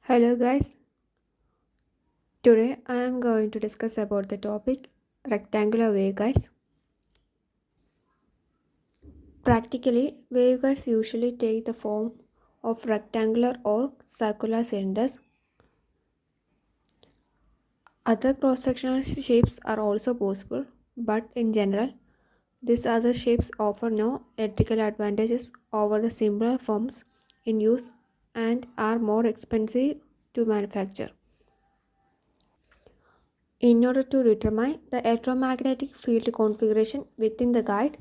Hello guys, today I am going to discuss about the topic rectangular waveguides. Practically, waveguides usually take the form of rectangular or circular cylinders. Other cross-sectional shapes are also possible, but in general, these other shapes offer no electrical advantages over the simpler forms in use and are more expensive to manufacture. In order to determine the electromagnetic field configuration within the guide,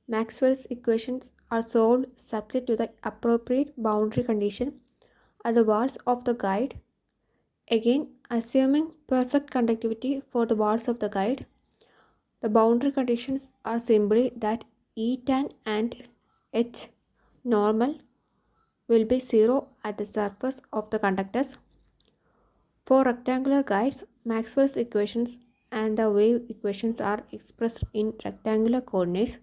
Maxwell's equations are solved subject to the appropriate boundary condition at the walls of the guide. Again, assuming perfect conductivity for the walls of the guide, the boundary conditions are simply that E tan and H normal will be 0 at the surface of the conductors. For rectangular guides, Maxwell's equations and the wave equations are expressed in rectangular coordinates,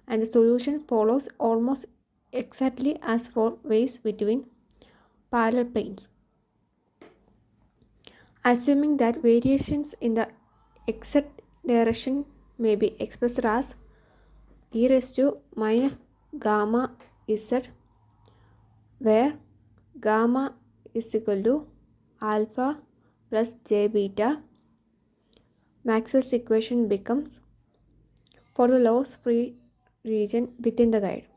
and the solution follows almost exactly as for waves between parallel planes. Assuming that variations in the exact direction may be expressed as e raised to minus gamma z, where gamma is equal to alpha plus j beta, Maxwell's equation becomes for the loss free region within the guide.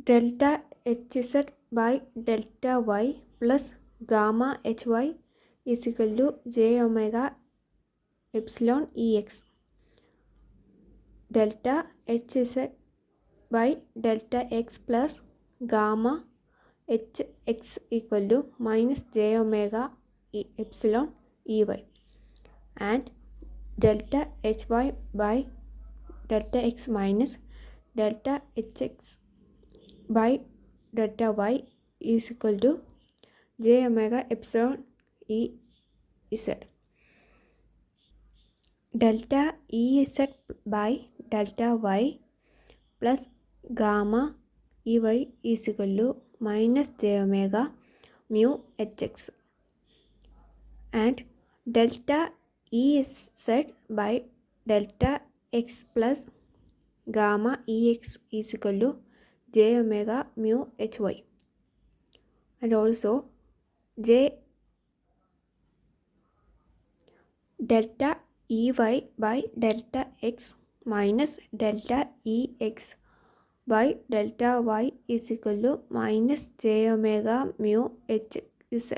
Delta hz by delta y plus gamma hy is equal to j omega epsilon ex. Delta hz by delta x plus gamma hx equal to minus j omega epsilon ey, and delta hy by delta x minus delta hx by delta y is equal to j omega epsilon e z. Delta ez by delta y plus gamma ey is equal to minus j omega mu hx, and delta ez by delta x plus gamma ex is equal to j omega mu hy, and also j delta ey by delta x minus delta ex by delta y is equal to minus j omega mu hz.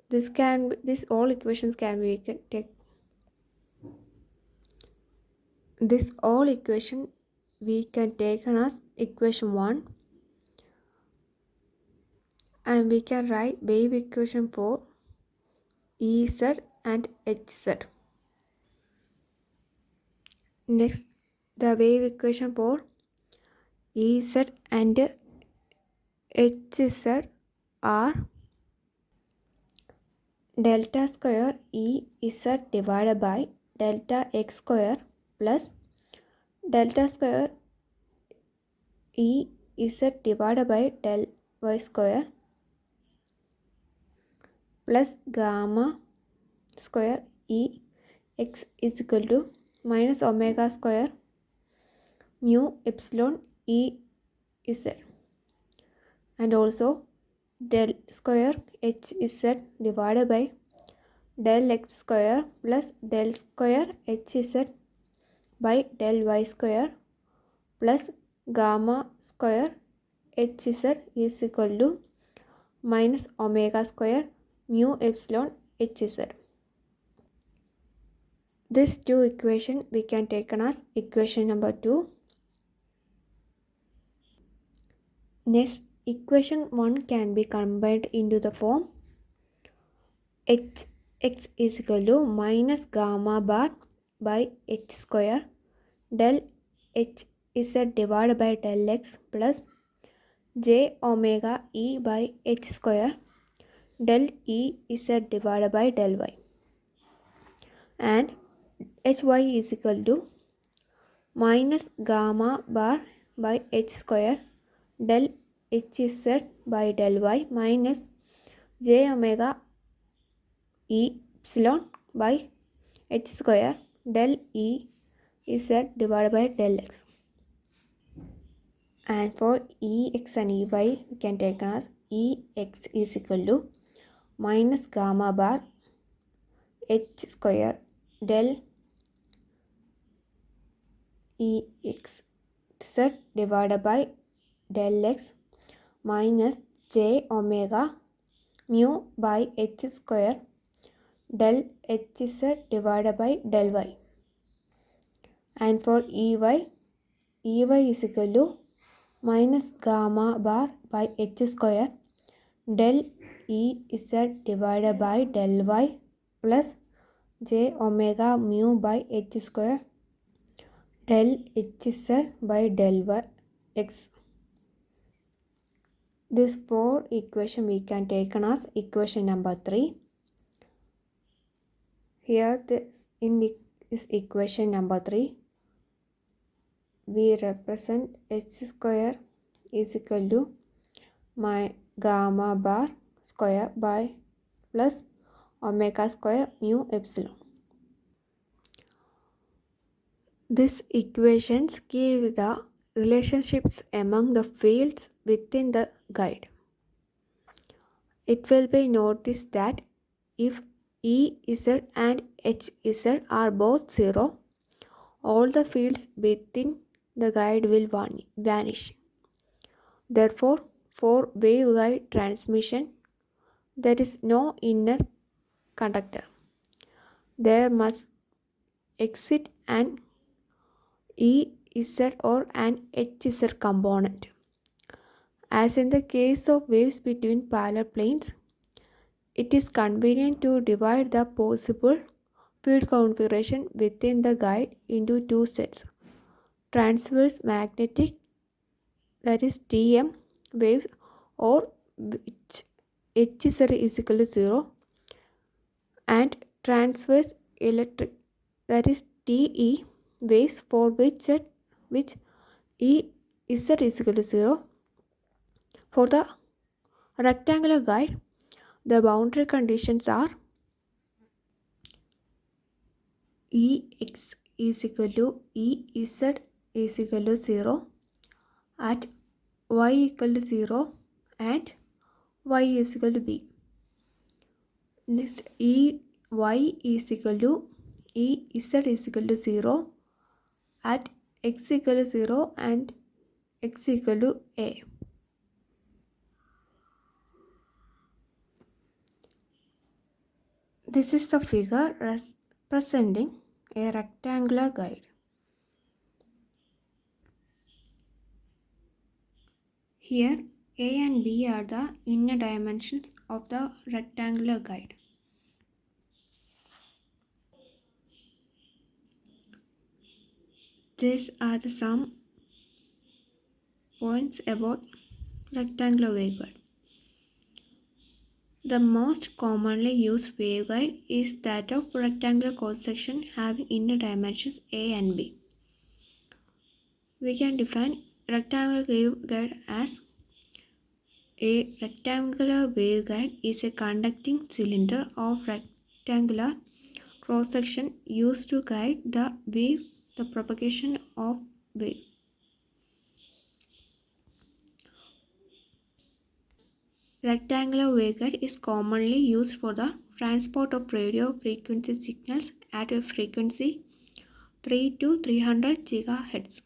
This all equations can be take. This all equation we can take as equation 1, and we can write wave equation for Ez and Hz. Next, the wave equation for Ez and Hz are delta square Ez divided by delta x square plus delta square Ez divided by del y square plus gamma square ex is equal to minus omega square mu epsilon ez, and also del square hz divided by del x square plus del square hz by del y square plus gamma square hz is equal to minus omega square mu epsilon hz. This two equation we can take as equation number 2. Next, equation 1 can be combined into the form hx is equal to minus gamma bar by h square del hz divided by del x plus j omega e by h square del ez divided by del y, and hy is equal to minus gamma bar by h square del hz by del y minus j omega epsilon by h square del e z divided by del x. And for ex and ey, we can take as ex is equal to minus gamma bar h square del ex z divided by del x minus j omega mu by h square del hz divided by del y. And for ey is equal to minus gamma bar by h square del ez divided by del y plus j omega mu by h square del hz by del y x. This four equation we can take as equation number 3. Here in this equation number 3, we represent h square is equal to my gamma bar square by plus omega square mu epsilon. These equations give the relationships among the fields within the guide. It will be noticed that if Ez and Hz are both 0, all the fields within the guide will vanish. Therefore, for waveguide transmission, there is no inner conductor. There must exist an Ez or an Hz component. As in the case of waves between parallel planes, it is convenient to divide the possible field configuration within the guide into two sets: transverse magnetic, that is TM waves, or which Hz is equal to 0, and transverse electric, that is TE waves, for which Ez is equal to 0. For the rectangular guide, the boundary conditions are Ex is equal to Ez is equal to 0 at y equal to 0 and y is equal to b. Next, Ey is equal to Ez is equal to 0 at x equal to 0 and x equal to a. This is the figure representing a rectangular guide. Here, A and B are the inner dimensions of the rectangular guide. These are the some points about rectangular waveguide. The most commonly used waveguide is that of rectangular cross-section having inner dimensions A and B. We can define rectangular waveguide as: a rectangular waveguide is a conducting cylinder of rectangular cross-section used to guide the propagation of wave. Rectangular waveguide is commonly used for the transport of radio frequency signals at a frequency 3 to 300 GHz.